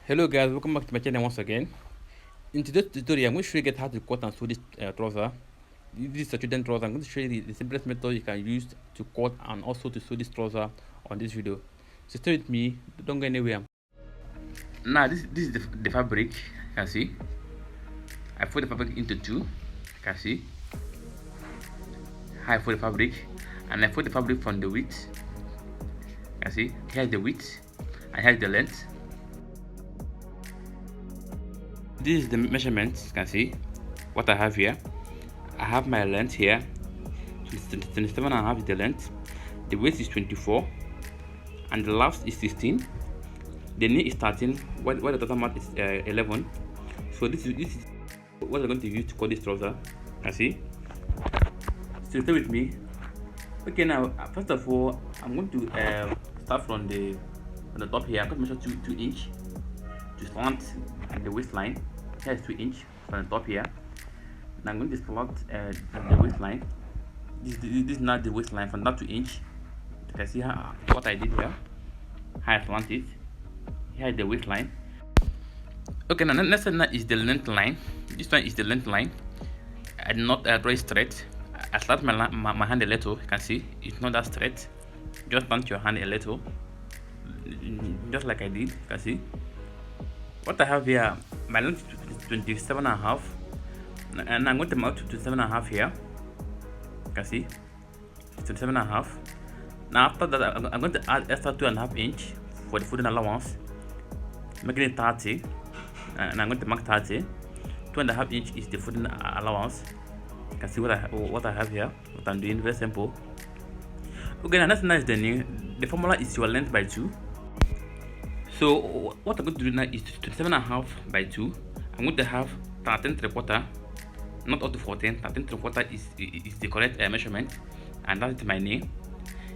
Hello guys, welcome back to my channel once again. In today's tutorial, I'm going to show you guys how to cut and sew this trouser. This is a student trouser. I'm going to show you the simplest method you can use to cut and also to sew this trouser on this video. So stay with me, don't go anywhere. Now this is the fabric. You can see I fold the fabric into two. You can see I fold the fabric and I fold the fabric from the width. You can see here's the width and here's the length. This is the measurement. You can see what I have here. I have my length here. 27.5 is the length. The width is 24 and the left is 16. The knee is 13 while the total mat is 11. So this is what I'm going to use to cut this trouser. You can see. So stay with me. Okay, now first of all I'm going to start from the top here. I'm going to measure 2 inch to slant the waistline. Here is 2 inch from the top here. Now I'm going to slot the waistline. This is not the waistline from that 2 inch. You can see what I did here. How I slant it. Here is the waistline. Okay, now next one is the length line. This one is the length line. I did not draw it straight. I slant my hand a little. You can see it's not that straight. Just slant your hand a little, just like I did. You can see what I have here. My length is 27.5 and I'm going to mark to 27.5 here. You can see 27.5. Now after that I'm going to add extra 2.5 inch for the folding allowance, making it 30, and I'm going to mark 30. 2.5 inch is the folding allowance. You can see what I have here, what I'm doing. Very simple. Okay, now next is the knee. The formula is your length by 2. So what I'm going to do now is 27.5 by 2. I'm going to have 13.75, not up to 14. 13.75 is the correct measurement, and that's my knee.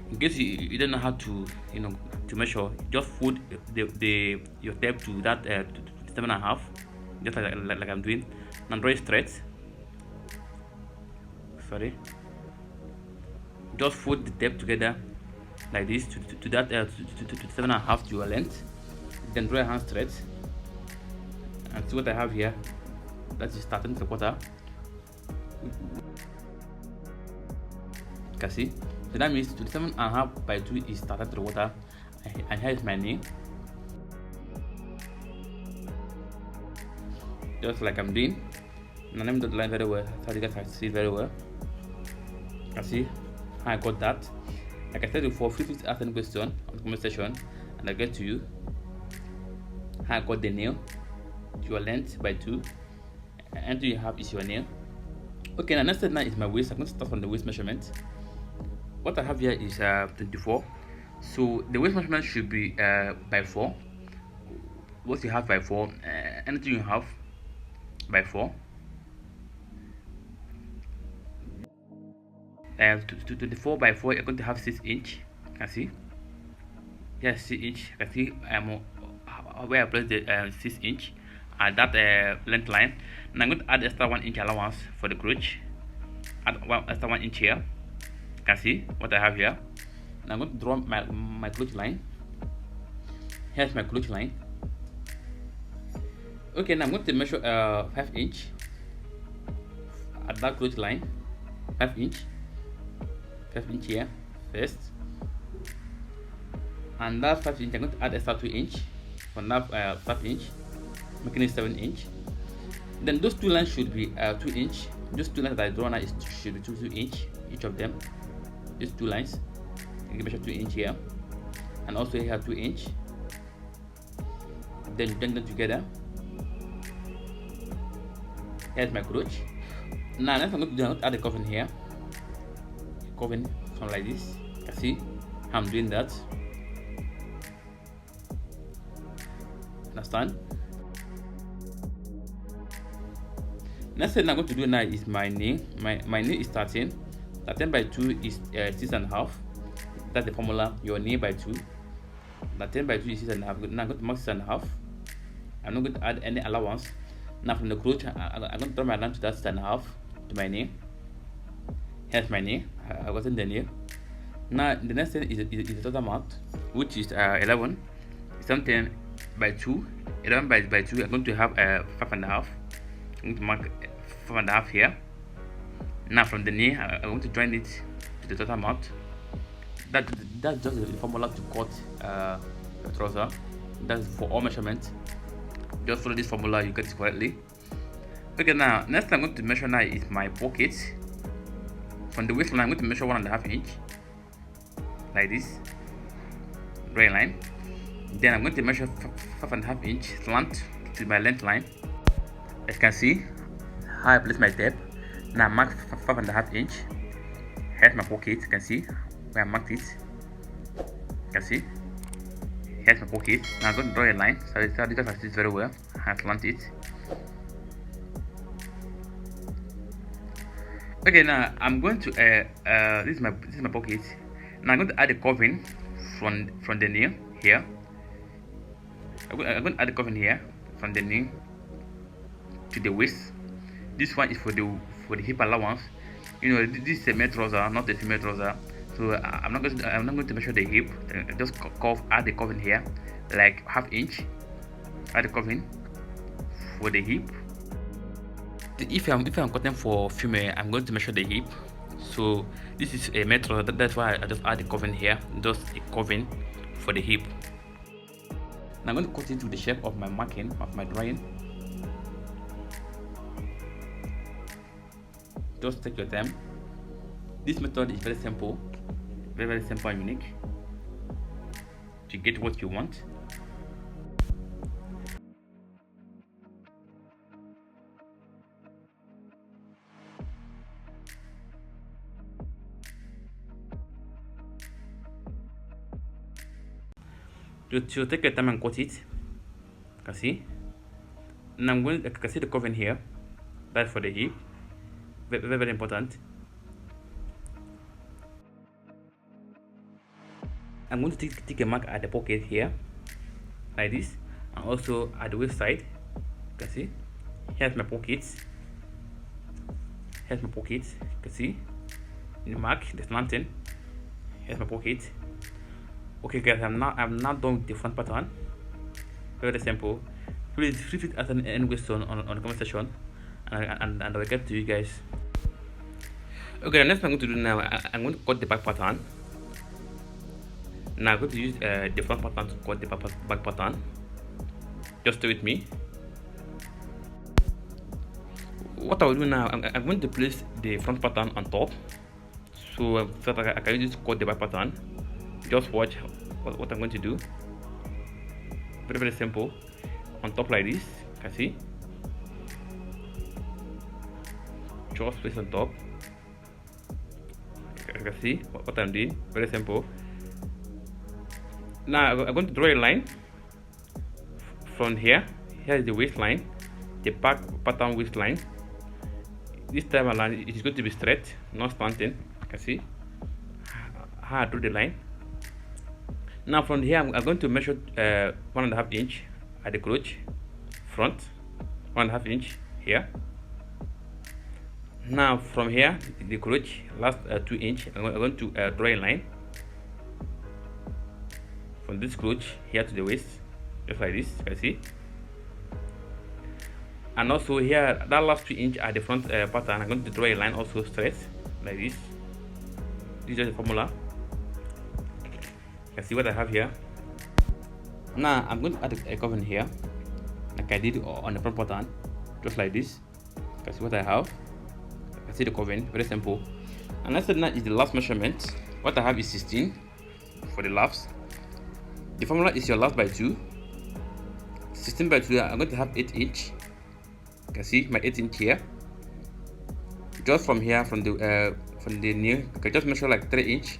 In case you don't know how to to measure, just fold your tape to that 27.5, just like I'm doing. Now draw it straight. Sorry. Just fold the tape together like this to that 27.5 to your length. Then draw your hand straight and see what I have here. That is 13.75. You can see. So that means 27.5 by 2 is 13.75, and here is my knee. Just like I'm doing. Now let me do the line very well so you guys can see it very well. You can see how I got that. Like I said before, feel free to ask any question on the comment section and I'll get to you. How I got the nail to your length by 2, and you have is your nail. Okay, now next step now is my waist. I'm going to start from the waist measurement. What I have here is 24. So the waist measurement should be by 4. What you have by 4, anything you have by 4. 24 by 4, you're going to have 6 inch. You can see. Yes, 6 inch. You can see where I place the 6 inch at that length line. And I'm going to add extra 1 inch allowance for the crotch. Add extra 1 inch here. You can see what I have here. And I'm going to draw my crotch line. Here's my crotch line. Okay, now I'm going to measure 5 inch at that crotch line. 5 inch here first, and that 5 inch I'm going to add extra 2 inch from that 5 inch, making it 7 inch. Then those two lines should be 2 inch. Those two lines that I draw now should be 2 inch each of them. These two lines, you can measure 2 inch here, and also here 2 inch. Then you blend them together. Here's my crotch. Now next I'm going to do, add a coven here. Coven from like this. You can see how I'm doing that. Understand? Next thing I'm going to do now is my knee. My knee is 13. 13 by 2 is 6.5. That's the formula. Your knee by 2. 13 by 2 is 6.5. Now I'm going to mark 6.5. I'm not going to add any allowance. Now from the crotch, I'm going to draw my line to that 6.5 to my knee. Here's my knee. I wasn't the knee. Now the next thing is the total amount, which is 11. 17 by 2 11 by 2, I'm going to have a 5.5. I'm going to mark 5.5 here. Now from the knee, I'm going to join it to the total amount. That's just the formula to cut a trouser. That's for all measurements. Just follow this formula, you get it correctly. Okay, now next I'm going to measure now is my pocket. From the waistline, I'm going to measure 1.5 inch, like this, gray line. Then I'm going to measure 5.5 inch slant to my length line. As you can see, how I place my tape. Now mark 5.5 inch. Here's my pocket. You can see where I marked it. You can see. Here's my pocket. Now I'm going to draw a line so you guys can see it very well. I slant it. Okay, now I'm going to this is my pocket. Now I'm going to add a covering from the knee here. I'm going to add a covering here from the knee to the waist. This one is for the hip allowance. You know, this is a male trouser, not a female trouser. So I'm not going to measure the hip. Just add the covering here, like ½ inch. Add the covering for the hip. If I'm cutting for female, I'm going to measure the hip. So this is a male trouser. That's why I just add the covering here, just a covering for the hip. Now I'm going to cut it to the shape of my marking of my drawing. Just take your time. This method is very simple, very simple and unique to get what you want. To take your time and cut it, you can see. And I'm going to see the covering here. That's for the hip. Very important. I'm going to take a mark at the pocket here, like this, and also at the waist side. You can see. Here's my pockets. Here's my pockets. You can see. In the mark, the slanting. Here's my pocket. Okay, guys, I'm now done with the front pattern. Very simple. Please feel free to ask any question on the comment section, and I will get to you guys. Okay, the next thing I'm going to do now, I'm going to cut the back pattern. Now I'm going to use the front pattern to cut the back pattern. Just stay with me. What I will do now, I'm going to place the front pattern on top, so that I can use to cut the back pattern. Just watch what I'm going to do. Very simple. On top like this, you can see. Just place on top. You can see what I'm doing. Very simple. Now I'm going to draw a line from here. Here is the waistline, the back pattern waistline. This time around it is going to be straight, not slanting. You can see how I drew the line. Now from here, I'm going to measure 1.5 inch at the crotch front, 1.5 inch here. Now from here, the crotch last 2 inch, I'm going to draw a line from this crotch here to the waist, just like this. You can see. And also here, that last 2 inch at the front pattern, I'm going to draw a line also straight like this. This is the formula. You can see what I have here. Now I'm going to add a covering here, like I did on the front pattern, just like this. You can see what I have. You can see the covering, very simple. And next is the last measurement. What I have is 16 for the laps. The formula is your laps by 2. 16 by 2, I'm going to have 8 inch. You can see my 8 inch here. Just from here, from the knee, you can just measure like 3 inch.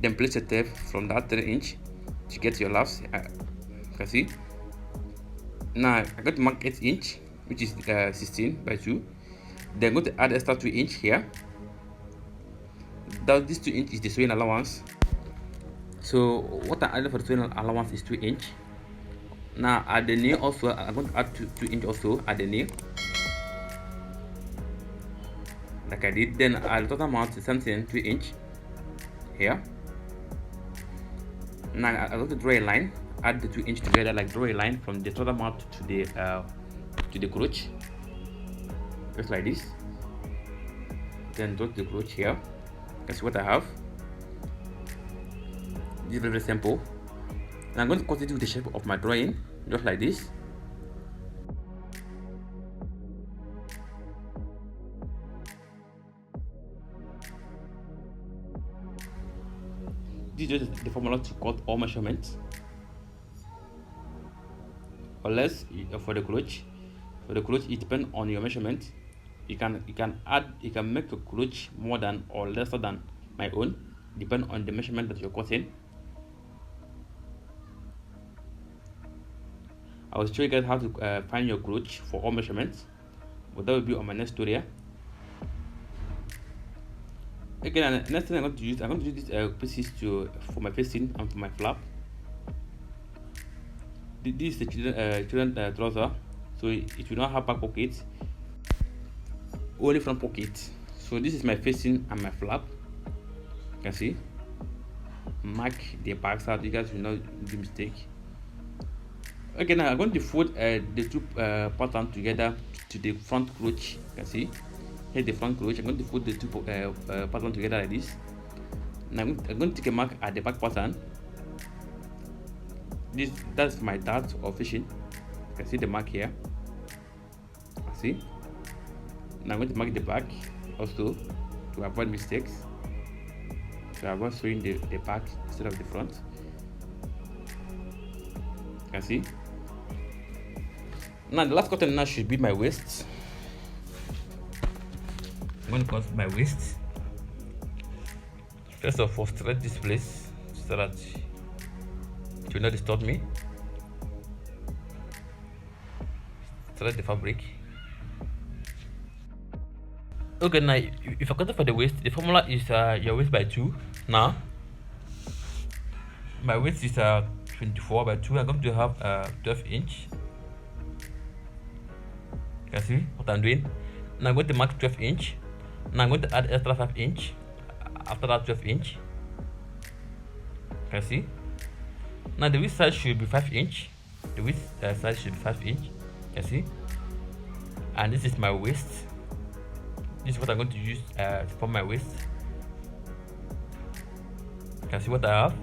Then place a tape from that 3 inch to get your laps. You can see. Now I'm going to mark 8 inch, which is 16 by 2. Then I'm going to add extra 2 inch here. This 2 inch is the sewing allowance. So what I added for the sewing allowance is 2 inch. Now at the knee also, I'm going to add 2 inch also at the knee, like I did. Then at the total amount is something 2 inch here. Now I'm going to draw a line add the 2 inch together, like draw a line from the trouser mouth to the crotch, just like this. Then draw the crotch here. That's what I have. This is very simple. And I'm going to cut it with the shape of my drawing, just like this. This is just the formula to cut all measurements. Unless for the clutch, it depends on your measurement. You can make your clutch more than or lesser than my own, depend on the measurement that you're cutting. I will show you guys how to find your clutch for all measurements, but that will be on my next tutorial. Again, next thing I'm going to use these pieces for my facing and for my flap. This is the children trouser, so it will not have back pockets, only front pockets. So this is my facing and my flap. You can see, mark the back side. You guys will not do mistake. Okay, now I'm going to fold the two patterns together to the front crotch. You can see, here's the front crotch. I'm going to fold the two patterns together like this. Now I'm going to take a mark at the back pattern. That's my dart or fishing. You can see the mark here. See. Now I'm going to mark the back also to avoid mistakes. So I avoid showing the back instead of the front. You can see. Now the last cutting now should be my waist. I'm going to cut my waist. First of all, stretch this place so that it will not distort me. Stretch the fabric. Okay, now if I cut it for the waist, the formula is your waist by 2. Now my waist is 24 by 2. I'm going to have 12 inch. You can see what I'm doing. Now I'm going to mark 12 inch. Now I'm going to add extra 5 inch after that 12 inch. You can see. Now the width size should be 5 inch. The width size should be 5 inch. You can see. And this is my waist. This is what I'm going to use to form my waist. You can see what I have.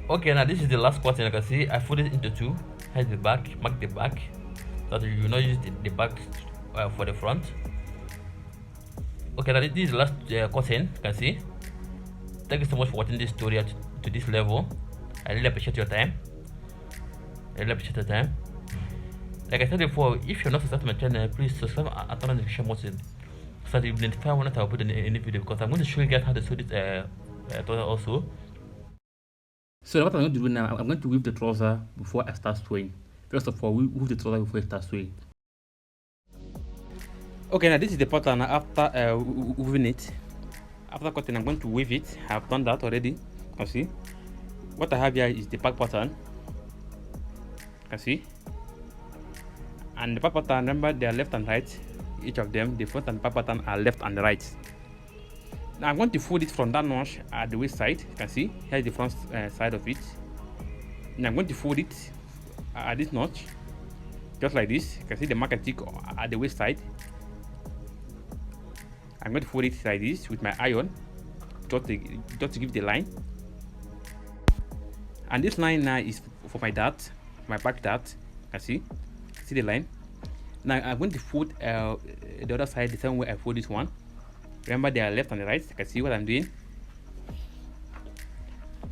Okay, now this is the last quarter. You can see I fold it into 2. Here's the back, mark the back, so that you will not use the back for the front. Okay, now this is the last cutting. You can see. Thank you so much for watching this tutorial to this level. I really appreciate your time. Like I said before, if you're not subscribed to my channel, please subscribe and turn on the notification button so that you will be notified when I upload any video, because I'm going to show you guys how to sew this tutorial also. So what I'm going to do now, I'm going to weave the trouser before I start sewing. First of all, weave the trouser before I start sewing. Okay, now this is the pattern after weaving it. After cutting, I'm going to weave it. I've done that already. You can see. What I have here is the back pattern. You can see. And the back pattern, remember, they are left and right. Each of them, the front and back pattern are left and right. Now I'm going to fold it from that notch at the waist side. You can see here's the front side of it. Now I'm going to fold it at this notch, just like this. You can see the mark and tick at the waist side. I'm going to fold it like this with my iron, just to give the line. And this line now is for my dart, my back dart. You can see the line. Now I'm going to fold the other side the same way I fold this one. Remember, they are left and right. You can see what I'm doing.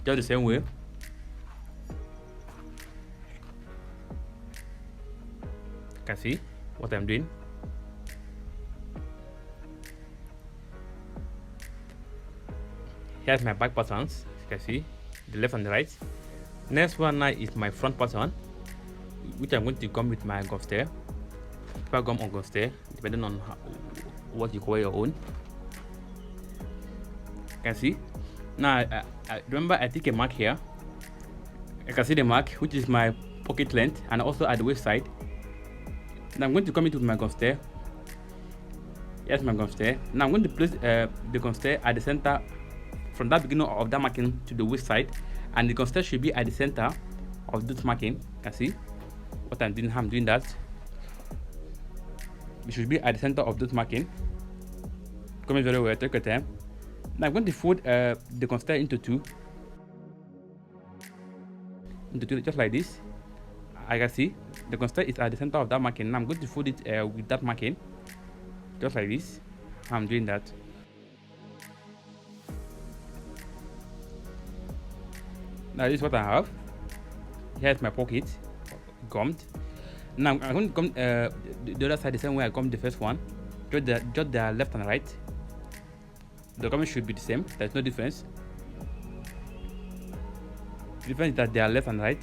Just the same way. You can see what I'm doing. Here's my back patterns. You can see the left and the right. Next one now is my front pattern, which I'm going to gum with my gum stair. Super gum or gum stair, depending on what you call your own. You can see. Now remember, I take a mark here. You can see the mark, which is my pocket length, and also at the waist side. Now I'm going to come into my gum stair. Here's my gum stair. Now I'm going to place the gum stair at the center from that beginning of that marking to the waist side, and the gum stair should be at the center of this marking. You can see what I'm doing. I'm doing that. It should be at the center of this marking. Come very well. Take your time. Now I'm going to fold the gum stair into two, just like this. I can see the gum stair is at the center of that marking. Now I'm going to fold it with that marking, just like this. I'm doing that. Now this is what I have. Here's my pocket gummed. Now I'm going to gum the other side the same way I gummed the first one. Just the left and right. The gumming should be the same. There's no difference. The difference is that they are left and right.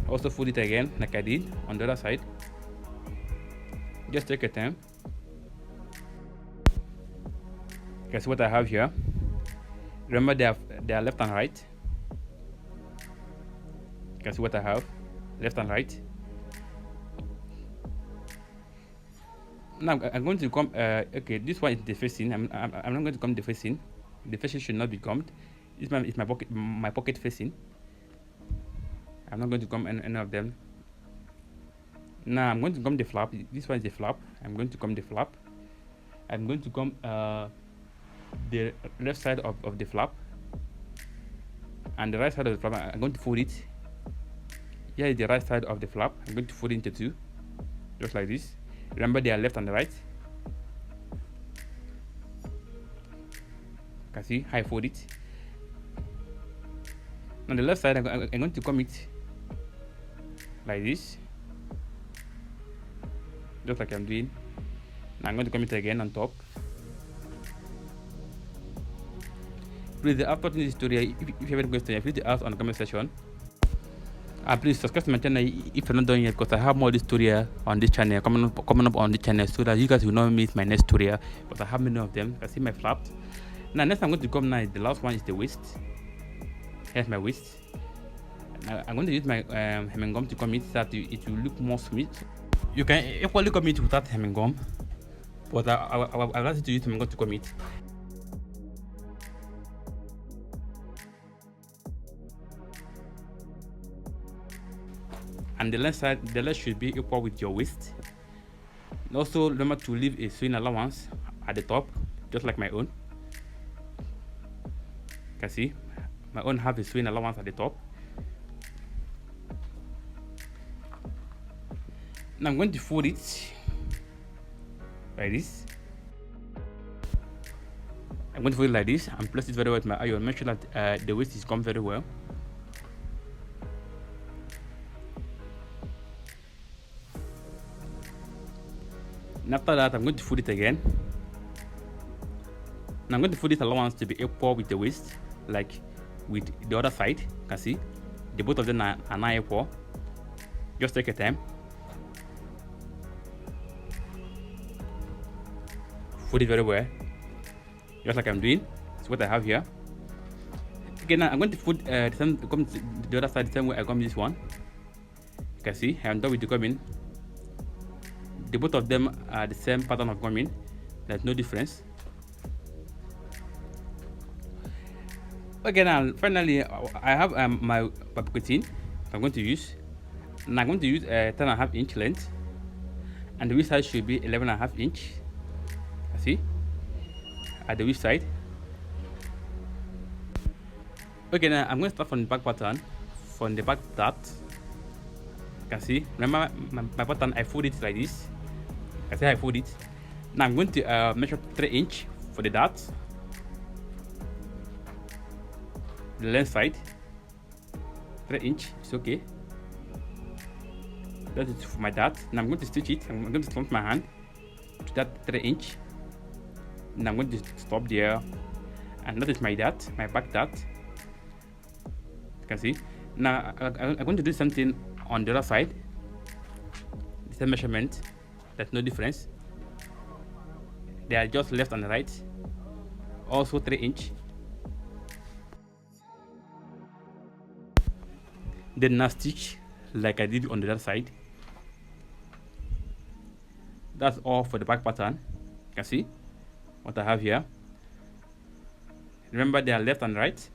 Also fold it again like I did on the other side. Just take your time. Guess what I have here. Remember they are left and right. You can see what I have, left and right. Now I'm going to come. Okay, this one is the facing. I'm not going to come the facing. The facing should not be gummed. This one is my pocket facing. I'm not going to come any of them. Now I'm going to come the flap. This one is the flap. I'm going to come the flap. I'm going to come the left side of the flap, and the right side of the flap. I'm going to fold it. Here is the right side of the flap. I'm going to fold it into two, just like this. Remember they are left and right. You can see how I fold it. On the left side, I'm going to come it like this, just like I'm doing. Now I'm going to come it again on top. Please, after this tutorial, if you have any question, please ask on the comment section. Please subscribe to my channel if you're not done yet, because I have more this tutorial on this channel coming up on this channel, so that you guys will not miss my next tutorial, because I have many of them. I see my flaps. Now next I'm going to come now, the last one is the waist. Here's my waist. Now I'm going to use my hemming gum to come it so that it will look more smooth. You can equally come it without hemming gum, but I like to use hemming gum to come it. And the length should be equal with your waist. And also remember to leave a sewing allowance at the top, just like my own. You can see my own have a sewing allowance at the top. Now I'm going to fold it like this. I'm going to fold it like this and place it very well with my iron. Make sure that the waist is come very well. And after that, I'm going to fold it again. Now I'm going to fold this allowance to be equal with the waist, like with the other side. You can see the both of them are not equal. Just take your time. Fold it very well, just like I'm doing. That's what I have here. Okay, now I'm going to fold the other side the same way I come this one. You can see I'm done with the coming. The both of them are the same pattern of coming. There's no difference. Okay, now finally I have my pocket I'm going to use. Now I'm going to use 10.5 inch length, and the waist side should be 11.5 inch. See, at the waist side. Okay, now I'm going to start from the back pattern. From the back dart, you can see. Remember my pattern, I fold it like this. I say I fold it. Now I'm going to measure 3 inch for the dart. The length side, 3 inch, it's okay. That is for my dart. Now I'm going to stitch it. I'm going to slump my hand to that 3 inch. Now I'm going to stop there, and that is my dart, my back dart. You can see. Now I'm going to do something on the other side. The same measurement. There's no difference. They are just left and right. Also 3 inch. Then now stitch like I did on the other side. That's all for the back pattern. You can see what I have here. Remember, they are left and right.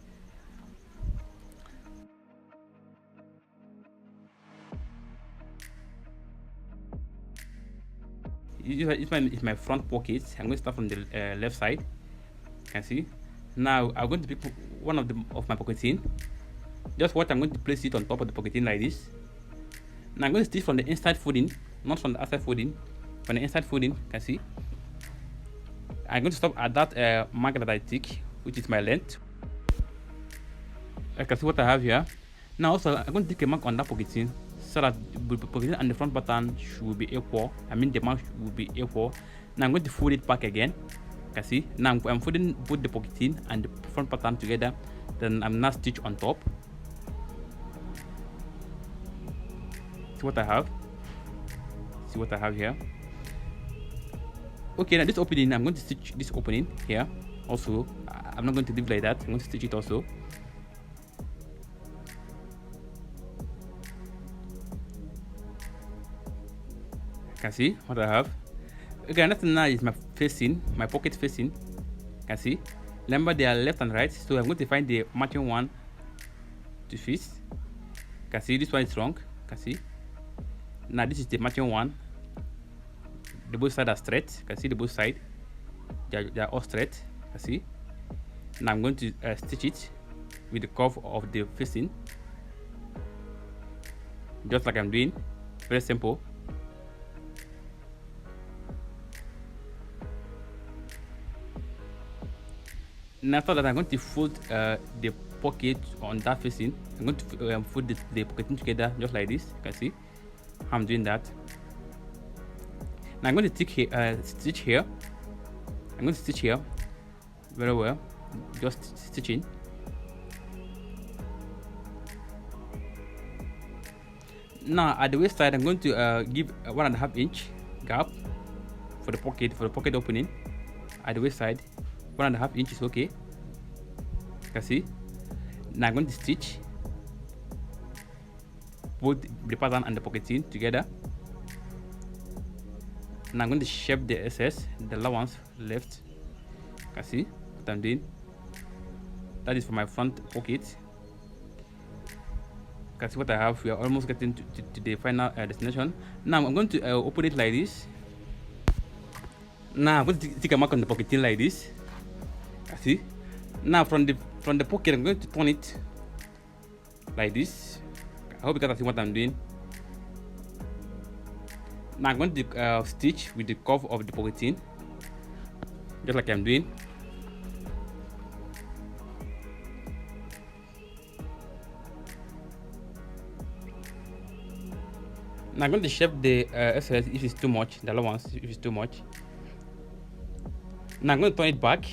It's my front pocket. I'm going to start from the left side. You can see. Now I'm going to pick one of my pocketing. Just what I'm going to place it on top of the pocketing like this. Now I'm going to stitch from the inside folding, not from the outside folding. From the inside folding, you can see. I'm going to stop at that mark that I tick, which is my length. I can see what I have here. Now also I'm going to take a mark on that pocketing, so that the pocketing and the front pattern should be equal. I mean the mark will be equal. Now I'm going to fold it back again. You can see. Now I'm folding both the pocketing and the front pattern together. Then I'm now stitch on top. See what I have. See what I have here. Okay, now this opening, I'm going to stitch this opening here. Also, I'm not going to leave like that. I'm going to stitch it also. You can see what I have. Okay, next now is my facing, my pocket facing. You can see. Remember, they are left and right, so I'm going to find the matching one to fit. You can see this one is wrong. You can see. Now this is the matching one. The both sides are straight. You can see the both sides. They are all straight. You can see. Now I'm going to stitch it with the curve of the facing, just like I'm doing. Very simple. Now after that, I'm going to fold the pocket on that facing. I'm going to fold the pocketing together just like this. You can see how I'm doing that. Now I'm going to stitch here. I'm going to stitch here very well. Just stitching. Now at the waist side, I'm going to give 1.5 inch gap for the pocket opening. At the waist side, 1.5 inches is okay. You can see. Now I'm going to stitch both the pattern and the pocketing together. Now I'm going to shape the SS, the allowance left. You can see what I'm doing. That is for my front pocket. You can see what I have. We are almost getting to the final destination. Now I'm going to open it like this. Now I'm going to take a mark on the pocketing like this. You see. Now from the pocket, I'm going to turn it like this. I hope you guys see what I'm doing. Now I'm going to stitch with the curve of the pocketing, just like I'm doing. Now I'm going to shape the SS if it's too much, the allowance if it's too much. Now I'm going to turn it back.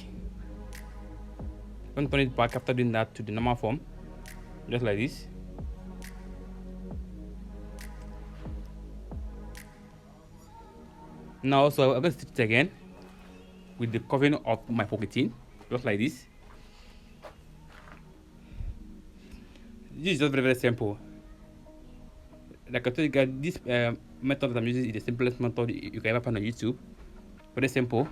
I'm going to turn it back after doing that to the normal form, just like this. Now also I'm going to stitch it again with the covering of my pocketing, just like this. This is just very simple. Like I told you guys, this method that I'm using is the simplest method you can ever find on YouTube. Very simple.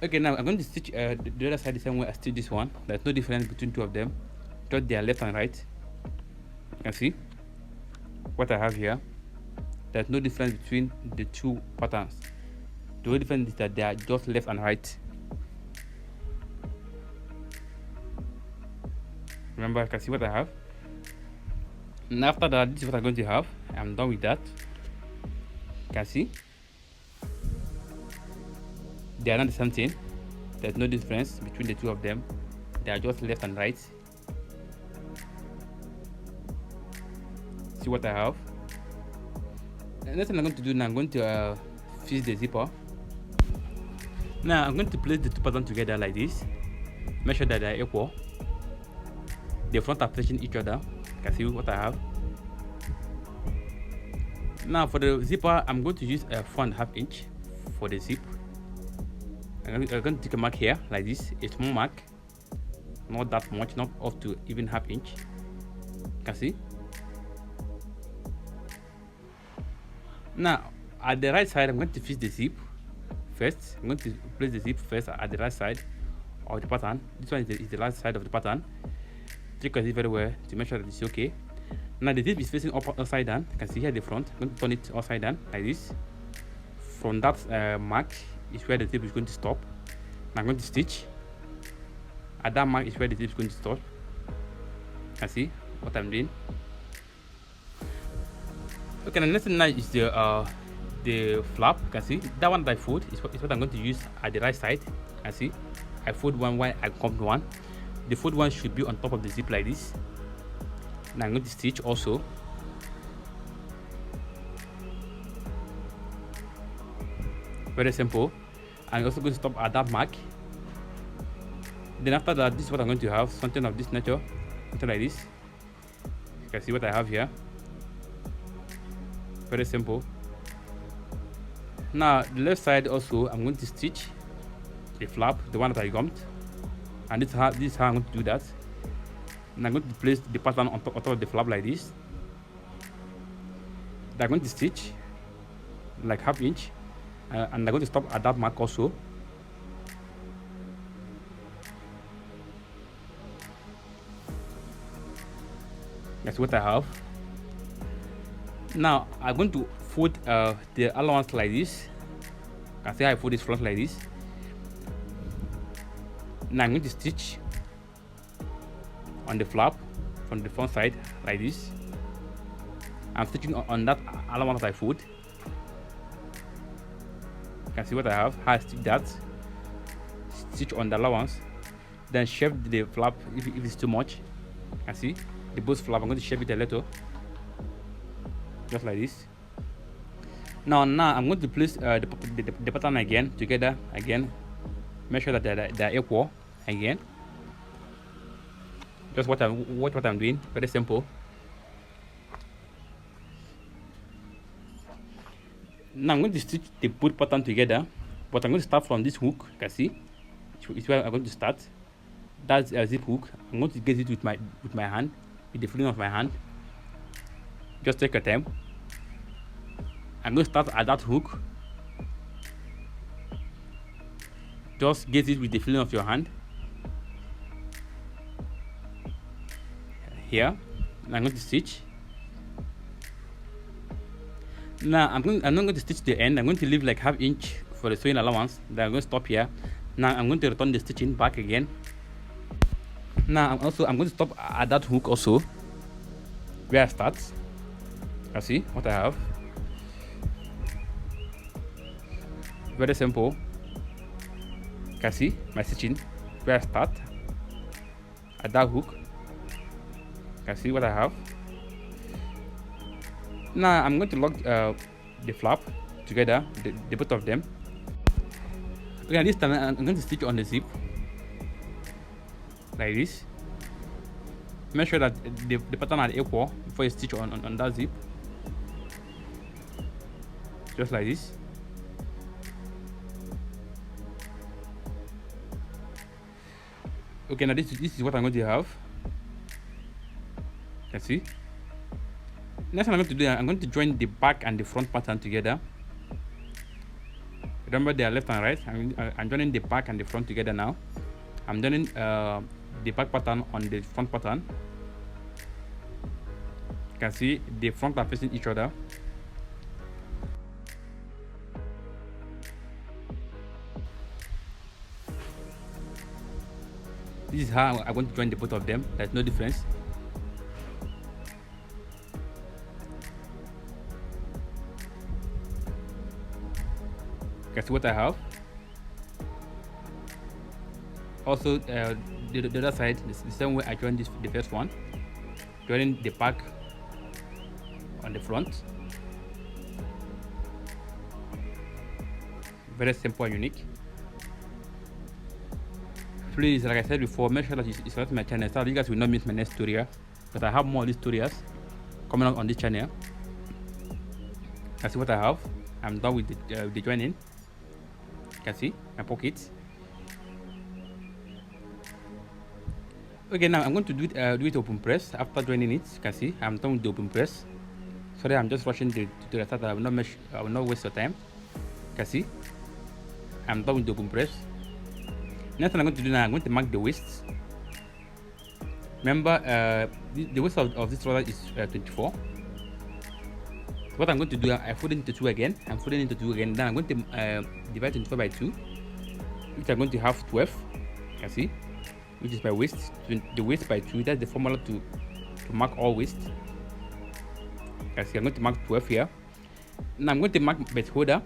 Okay, now I'm going to stitch the other side the same way I stitch this one. There's no difference between two of them, just they are left and right. You can see what I have here. There's no difference between the two patterns. The only difference is that they are just left and right. Remember, I can see what I have. And after that, this is what I'm going to have. I'm done with that. You can see they are not the same thing. There's no difference between the two of them. They are just left and right. See what I have. The next thing I'm going to do now, I'm going to fix the zipper. Now I'm going to place the two patterns together like this. Make sure that they are equal. The front are facing each other. You can see what I have. Now for the zipper, I'm going to use a 4.5 inch for the zip. I'm going to take a mark here like this, a small mark, not that much, not up to even 1/2 inch. You can see. Now at the right side, I'm going to fix the zip first. I'm going to place the zip first at the right side of the pattern. This one is the right side of the pattern. Check it very well to make sure that it's okay. Now the zip is facing upside down. You can see here the front. I'm going to turn it upside down like this. From that mark is where the zip is going to stop. Now I'm going to stitch. At that mark is where the zip is going to stop. You can see what I'm doing. Okay, the next thing now is the flap. You can see that one that I fold is what I'm going to use at the right side. You can see I fold one while I come one. The fold one should be on top of the zip like this. Now I'm going to stitch also. Very simple. I'm also going to stop at that mark. Then after that, this is what I'm going to have, something of this nature, something like this. You can see what I have here. Very simple. Now the left side also, I'm going to stitch the flap, the one that I gummed, and this is how I'm going to do that. And I'm going to place the pattern on top of the flap like this. Then I'm going to stitch like ½ inch, and I'm going to stop at that mark also. That's what I have. Now I'm going to fold the allowance like this. You can see how I fold this front like this. Now I'm going to stitch on the flap from the front side like this. I'm stitching on that allowance that I fold. You can see what I have, how I stitch that. Stitch on the allowance, then shape the flap if it's too much. You can see the both flap. I'm going to shape it a little, just like this. Now I'm going to place the pattern again together again. Make sure that they're equal again. Just what I'm doing. Very simple. Now I'm going to stitch the both pattern together, but I'm going to start from this hook. You can see it's where I'm going to start. That's a zip hook. I'm going to get it with my hand, with the feeling of my hand. Just take your time. I'm going to start at that hook. Just get it with the feeling of your hand. Here, I'm going to stitch. Now I'm not going to stitch the end. I'm going to leave like ½ inch for the sewing allowance. Then I'm going to stop here. Now I'm going to return the stitching back again. Now I'm going to stop at that hook also, where I start. You see what I have. Very simple. You can see my stitching where I start at that hook. You can see what I have. Now I'm going to lock the flap together, the both of them. Okay, this time I'm going to stitch on the zip like this. Make sure that the pattern are equal before you stitch on that zip, just like this. Okay, now this is what I'm going to have. You can see. Next thing I'm going to do, I'm going to join the back and the front pattern together. Remember, they are left and right. I'm joining the back and the front together now. I'm joining the back pattern on the front pattern. You can see the front are facing each other. This is how I'm going to join the both of them. There's no difference. That's what I have. Also, the other side, the same way I joined the first one, joining the back on the front. Very simple and unique. Please, like I said before, make sure that you subscribe to my channel so that you guys will not miss my next tutorial, because I have more of these tutorials coming out on this channel. That's what I have. I'm done with the joining. You can see my pockets. Okay, now I'm going to do it open press. After joining it, you can see I'm done with the open press. So sorry, I'm just rushing to start. I will not waste your time. You can see I'm done with the open press. Next thing I'm going to do now, I'm going to mark the waist. Remember, the waist of this trouser is 24. What I'm going to do, I fold it into 2 again. I'm folding into 2 again. Then I'm going to divide 24 by 2, which I'm going to have 12. You can see, which is my waist. The waist by 2. That's the formula to mark all waist. You can see I'm going to mark 12 here. Now I'm going to mark belt holder.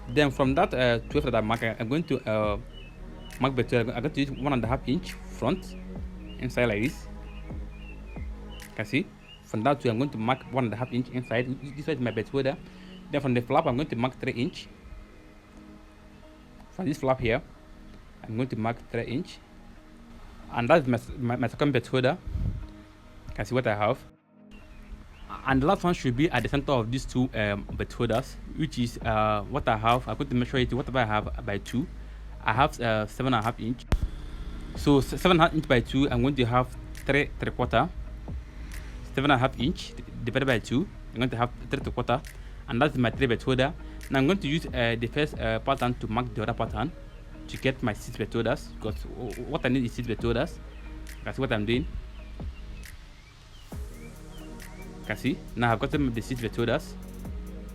Then from that 12 that I mark, I'm going to mark belt holder. I'm going to use 1.5 inch front inside like this. You can see. From that to I'm going to mark 1.5 inch inside. This is my belt holder. Then from the flap, I'm going to mark 3 inch. From this flap here, I'm going to mark 3 inch. And that's my second belt holder. You can see what I have. And the last one should be at the center of these two belt holders, which is what I have. I'm going to measure it whatever I have by 2. I have 7.5 inch. So 7.5 inch by 2, I'm going to have 3/4. 7.5 inch divided by 2, I'm going to have 3/4, and that's my 3 belt holder. Now I'm going to use the first pattern to mark the other pattern to get my 6 belt holders, because what I need is 6 belt holders. That's what I'm doing. You can see now I've gotten the 6 belt holders.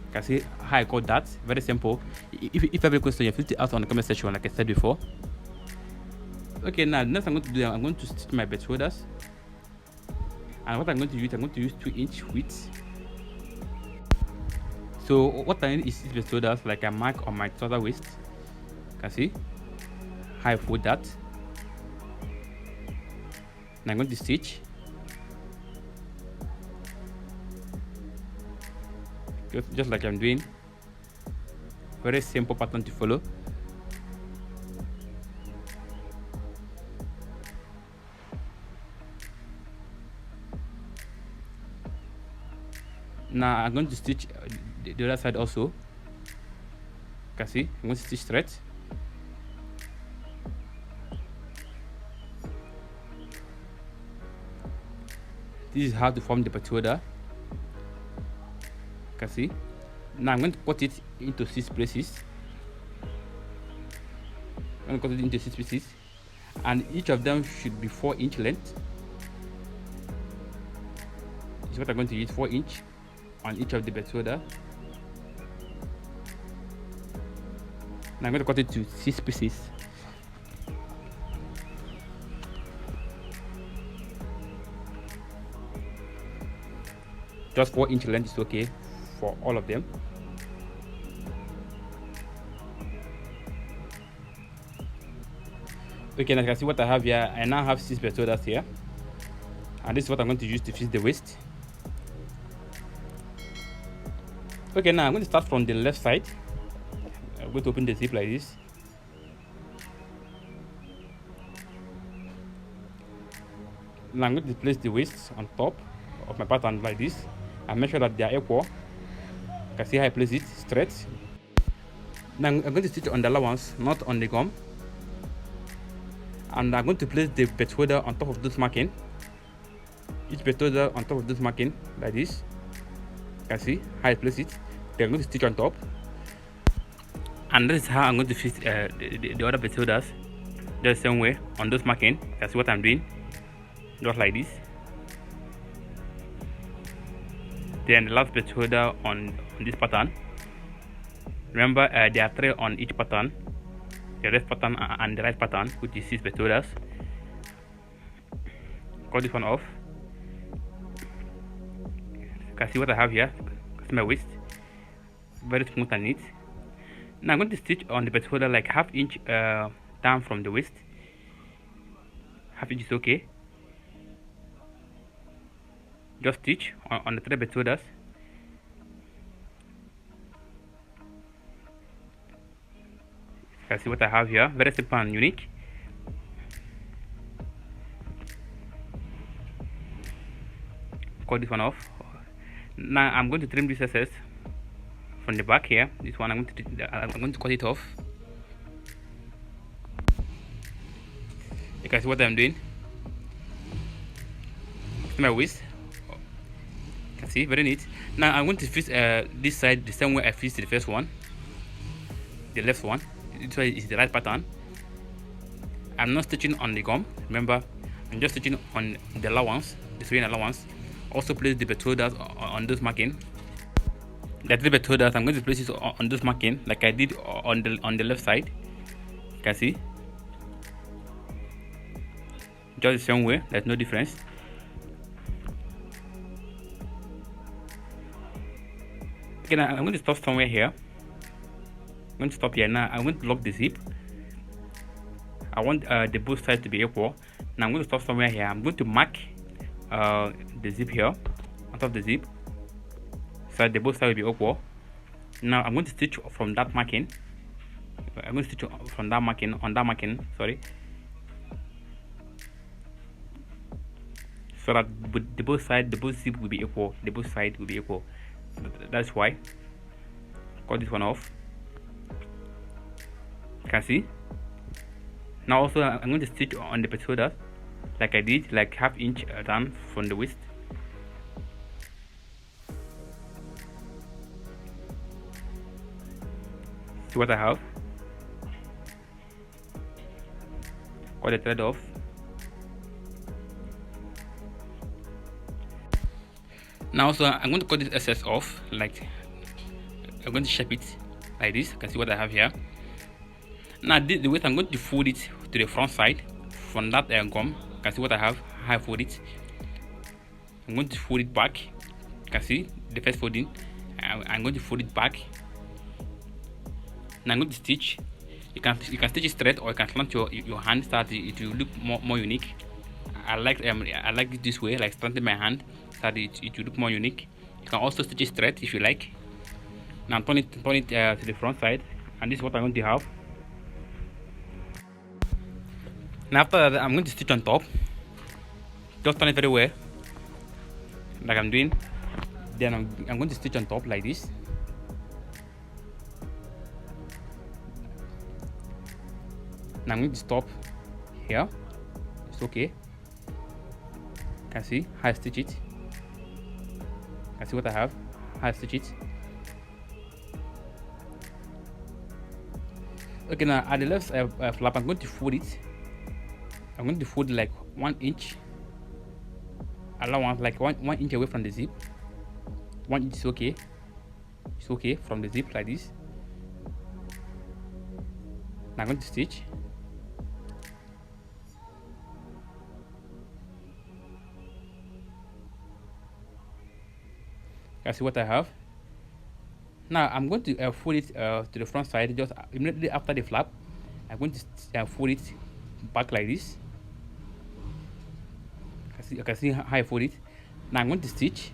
You can see how I got that. Very simple. If you have a question, you feel to ask on the comment section, like I said before. Okay, now next I'm going to do, I'm going to stitch my belt holders. And what I'm going to use 2 inch width. So what I need is 6 belt holders, like I mark on my trouser waist. You can see how I fold that. Now I'm going to stitch. Just like I'm doing. Very simple pattern to follow. Now I'm going to stitch the other side also. You can see I'm going to stitch straight. This is how to form the belt holder. You can see. Now I'm going to cut it into 6 places. I'm going to cut it into 6 pieces, and each of them should be 4 inch length. This is what I'm going to use, 4 inch on each of the belt holder. Now I'm going to cut it to 6 pieces. Just 4 inch length is okay for all of them. Okay, now you can see what I have here. I now have 6 belt holders here, and this is what I'm going to use to fix the waist. Okay, now I'm going to start from the left side. I'm going to open the zip like this. Now I'm going to place the waist on top of my pattern like this and make sure that they are equal. You can see how I place it straight. Now I'm going to stitch on the allowance, not on the gum. And I'm going to place the belt holder on top of this marking. Each belt holder on top of this marking like this. You can see how I place it. Then I'm going to stitch on top. And this is how I'm going to fit the other belt holders. The same way on those marking. That's what I'm doing. Just like this. Then the last belt holder on this pattern. Remember, there are 3 on each pattern. The left pattern and the right pattern, which is 6 belt holders. Cut this one off. You can see what I have here. That's my waist. Very smooth and neat. Now I'm going to stitch on the belt holder like ½ inch down from the waist. ½ inch is okay. Just stitch on the 3 belt holders. You can see what I have here. Very simple and unique. Cut this one off. Now I'm going to trim this excess from the back here. This one I'm going to cut it off. You can see what I'm doing. It's my waist. See, very neat. Now I'm going to fix this side the same way I fixed the first one, the left one. This way is the right pattern. I'm not stitching on the gum, remember, I'm just stitching on the allowance, the sewing allowance. Also place the betrothers on those marking. That's the betrothers. I'm going to place it on those marking like I did on the left side. You can see, just the same way. There's no difference. Okay, now I'm going to stop somewhere here. I'm going to stop here. Now I'm going to lock the zip. I want the both sides to be equal. Now I'm going to stop somewhere here. I'm going to mark the zip here on top of the zip, so the both sides will be equal. Now I'm going to stitch from that marking. I'm going to stitch from that marking on that marking. Sorry, so that the both side, the both zip will be equal. The both side will be equal. That's why. Cut this one off. You can see. Now also I'm going to stitch on the betrothers like I did, like ½ inch down from the waist. See what I have. Cut the thread off. Now also I'm going to cut this excess off, like I'm going to shape it like this. You can see what I have here. Now the waist, I'm going to fold it to the front side from that gum. You can see what I have, how I fold it. I'm going to fold it back. You can see the first folding. I'm going to fold it back. Now I'm going to stitch. You can stitch it straight, or you can slant your hand so that it will look more unique. I like it this way, like slanting my hand so that it will look more unique. You can also stitch it straight if you like. Now turn it to the front side, and this is what I'm going to have. Now after that, I'm going to stitch on top. Just turn it very well, like I'm doing. Then I'm going to stitch on top like this. Now I'm going to stop here. It's okay. You can see how I stitch it. I see what I have, how I stitch it. Okay, now at the left flap, I'm going to fold it. I'm going to fold like 1 inch allowance, like 1 inch away from the zip. 1 inch is okay. It's okay from the zip like this. Now I'm going to stitch. You see what I have. Now I'm going to fold it to the front side. Just immediately after the flap, I'm going to fold it back like this. You can see how I fold it. Now I'm going to stitch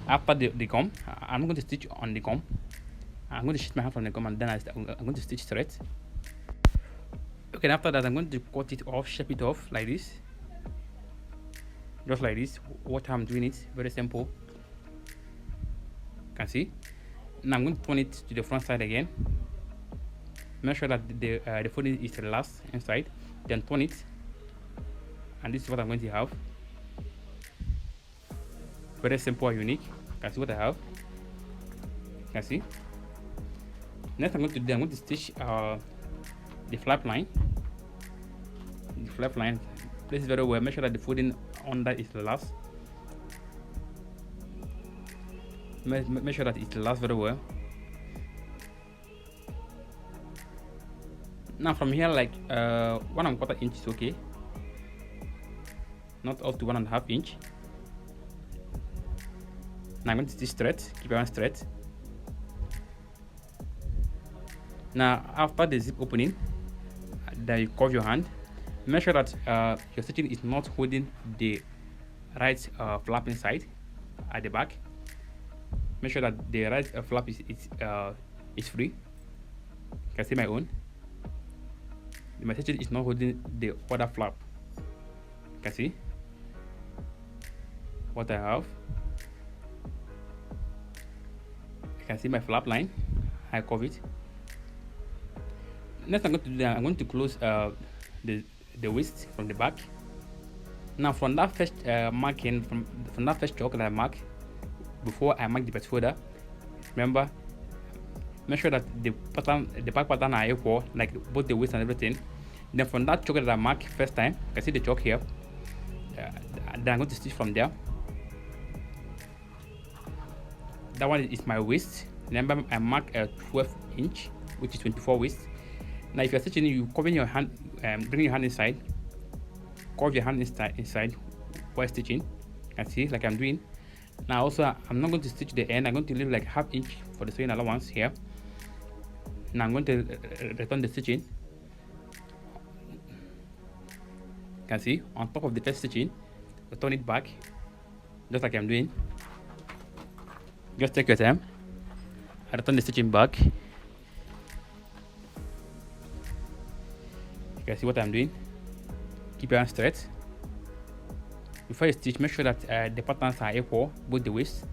after the gum. I'm going to stitch on the gum. I'm going to shift my hand from the gum, and then I'm going to stitch straight. Okay, and after that I'm going to cut it off, shape it off like this, just like this. What I'm doing, it very simple. You can see. Now I'm going to turn it to the front side again. Make sure that the folding is last inside, then turn it, and this is what I'm going to have. Very simple and unique. You can see what I have. You can see. Next I'm going to stitch the flap line. The flap line, place it very well. Make sure that the folding under is last. Make sure that it lasts very well. Now from here, like 1¼ inch is okay, not up to 1½ inch. Now I'm going to stitch straight, keep your hand straight. Now after the zip opening, then you curve your hand. Make sure that your stitching is not holding the right flap inside at the back. Make sure that the right flap is free. You can see my own. My stitching is not holding the other flap. You can see what I have. You can see my flap line. I curve it. Next I'm going to do that, I'm going to close the waist from the back. Now from that first marking, from that first chalk that I mark, before I mark the belt folder. Remember, make sure that the back pattern are equal, like both the waist and everything. Then from that choke that I mark first time, you can see the choke here. Then I'm going to stitch from there. That one is my waist. Remember, I mark a 12 inch, which is 24 waist. Now, if you're stitching, you cover your hand, bring your hand inside, curve your hand inside while stitching. You can see, like I'm doing. Now, also, I'm not going to stitch the end. I'm going to leave like half inch for the sewing allowance here. Now, I'm going to return the stitching. You can see on top of the first stitching, return it back, just like I'm doing. Just take your time. I return the stitching back. You can see what I'm doing. Keep your hand straight. Before you stitch, make sure that the patterns are equal, both the waist.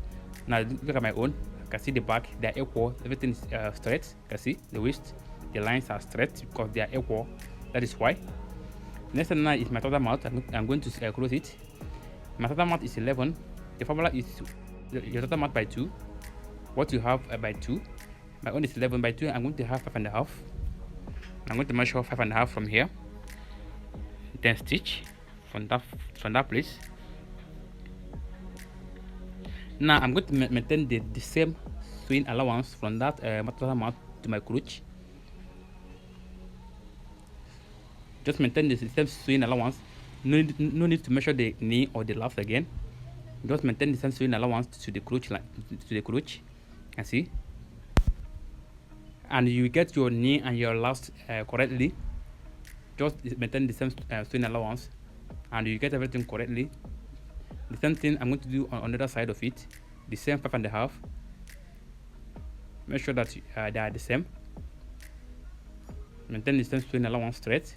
Now look at my own. You can see the back, they are equal. Everything is straight. You can see the waist, the lines are straight because they are equal. That is why. Next one now is my total mouth. I'm going to close it. My total mouth is 11. The formula is your total mouth by 2. What you have by 2. My own is 11 by 2. I'm going to have 5.5. I'm going to measure 5.5 from here. Then stitch from that place. Now I'm going to maintain the same sewing allowance from that total mouth to my crotch. Just maintain the same sewing allowance. No need to measure the knee or the left again. Just maintain the same sewing allowance to the crotch line, to the crotch. And see, and you get your knee and your left correctly. Just maintain the same sewing allowance, and you get everything correctly. The same thing I'm going to do on the other side of it. The same 5.5. Make sure that they are the same. Maintain the same sewing allowance straight.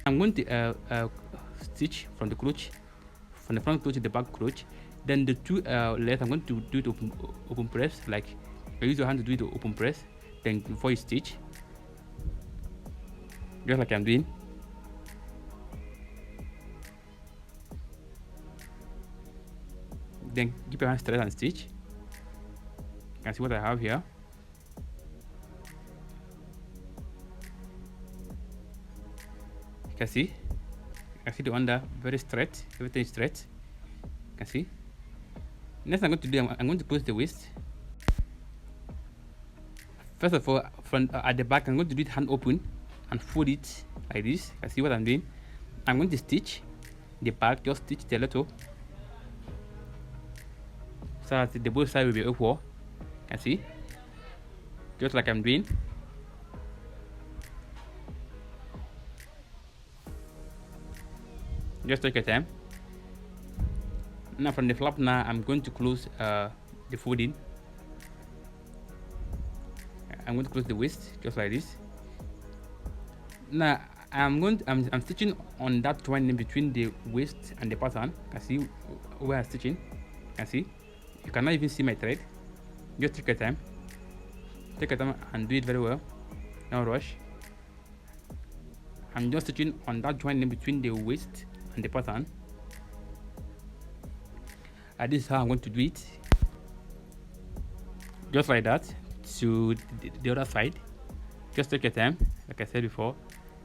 I'm going to stitch from the crotch, from the front crotch to the back crotch. Then the two legs, I'm going to do it open press. Like you use your hand to do it open press. Then before you stitch, just like I'm doing. Then keep your hand straight and stitch. You can see what I have here. You can see the under very straight, everything is straight. You can see. Next I'm going to do, I'm going to close the waist. First of all, from at the back, I'm going to do it hand open and fold it like this. You can see what I'm doing. I'm going to stitch the back, just stitch the little, so that the both sides will be equal. You can see, just like I'm doing. Just take your time. Now from the flap, now I'm going to close the folding. I'm going to close the waist just like this. Now I'm stitching on that joint in between the waist and the pattern. You can see where I'm stitching. You can see. You cannot even see my thread. Just take your time. Take your time and do it very well. Don't rush. I'm just stitching on that joint in between the waist and the pattern. And this is how I'm going to do it. Just like that to the other side. Just take your time, like I said before.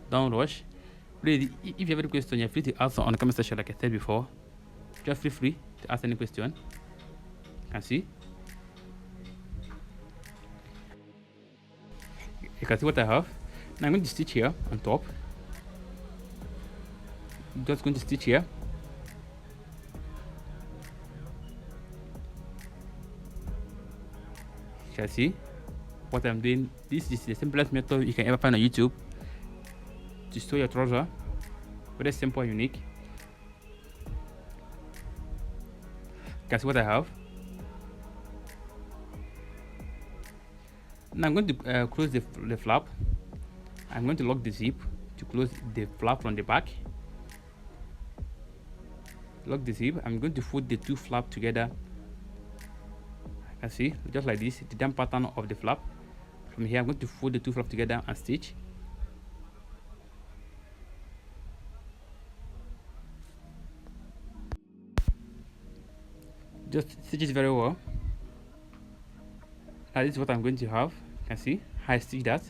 Don't rush. Please, if you have any question, you're free to ask on the comment section, like I said before. Just feel free to ask any question. You can see. You can see what I have. Now I'm going to stitch here on top. Just going to stitch here. You can see what I'm doing. This is the simplest method you can ever find on YouTube to sew your trouser. Very simple and unique. You can see what I have. Now I'm going to close the flap. I'm going to lock the zip to close the flap from the back. Lock the zip. I'm going to fold the two flaps together. You can see just like this, the down pattern of the flap. From here I'm going to fold the two flaps together and stitch. Just stitch it very well. Now this is what I'm going to have. You can see how I stitch that.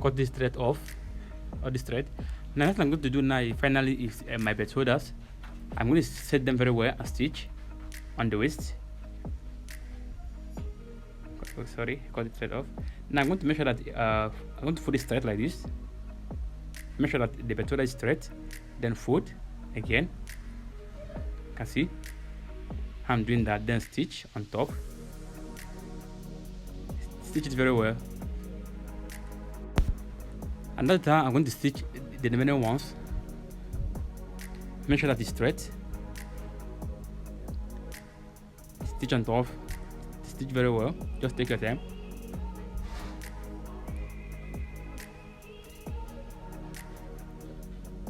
Cut this thread off, or this thread. Now what I'm going to do now finally is my belt holders. I'm going to set them very well and stitch on the waist. Oh, sorry, cut the thread off. Now I'm going to make sure that I'm going to fold this thread like this. Make sure that the belt holder is straight, then fold again. You can see I'm doing that, then stitch on top. Stitch it very well. Another time I'm going to stitch the remaining ones. Make sure that it's straight. Stitch on top. Stitch very well. Just take your time.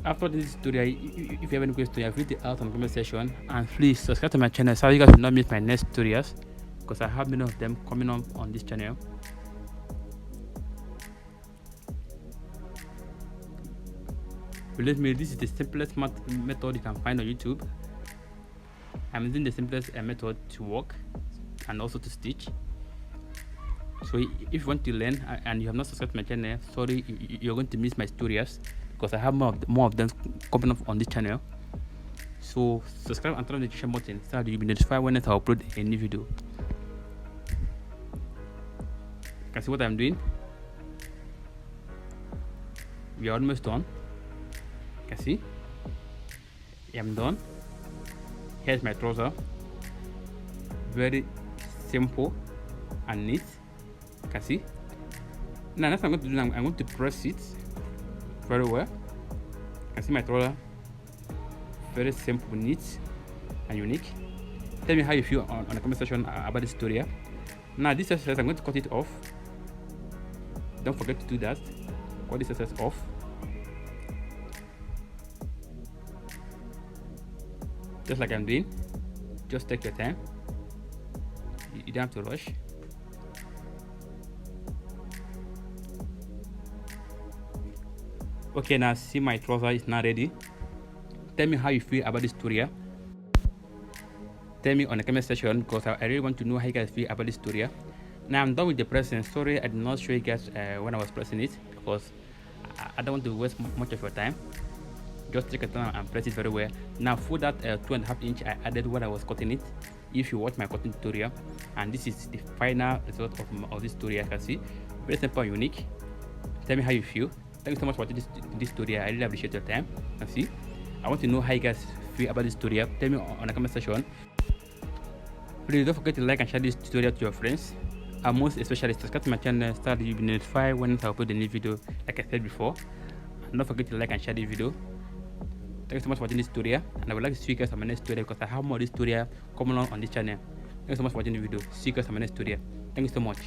After this tutorial, if you have any questions, read it out on the comment section, and please subscribe to my channel so you guys will not miss my next tutorials, because I have many of them coming up on this channel. Believe me, this is the simplest method you can find on YouTube. I'm using the simplest method to work and also to stitch. So if you want to learn and you have not subscribed to my channel, sorry, you're going to miss my tutorials, because I have more of them coming up on this channel. So subscribe and turn on the notification button so that you'll be notified when I upload a new video. You can see what I'm doing. We are almost done. You can see I'm done. Here's my trouser. Very simple and neat. You can see. Now that's what I'm going to do. I'm going to press it very well. You can see my trouser. Very simple, neat and unique. Tell me how you feel on the comment section about this tutorial. Now this exercise, I'm going to cut it off. Don't forget to do that. Cut this exercise off. Just like I'm doing. Just take your time. You don't have to rush. Okay, now see my trouser is now ready. Tell me how you feel about this tutorial. Tell me on the comment section, because I really want to know how you guys feel about this tutorial. Now I'm done with the pressing. Sorry I did not show you guys when I was pressing it, because I don't want to waste much of your time. Just take it down and press it very well. Now for that 2.5 inch I added when I was cutting it, if you watch my cutting tutorial, and this is the final result of this tutorial. You can see very simple and unique. Tell me how you feel. Thank you so much for watching this tutorial. I really appreciate your time. You can see I want to know how you guys feel about this tutorial. Tell me on the comment section. Please don't forget to like and share this tutorial to your friends, and most especially subscribe to my channel so that you'll be notified when I upload a new video, like I said before. And don't forget to like and share this video. Thank you so much for watching this tutorial, and I would like to see you guys on my next tutorial, because I have more of this tutorial coming on this channel. Thank you so much for watching the video. See you guys on my next tutorial. Thank you so much.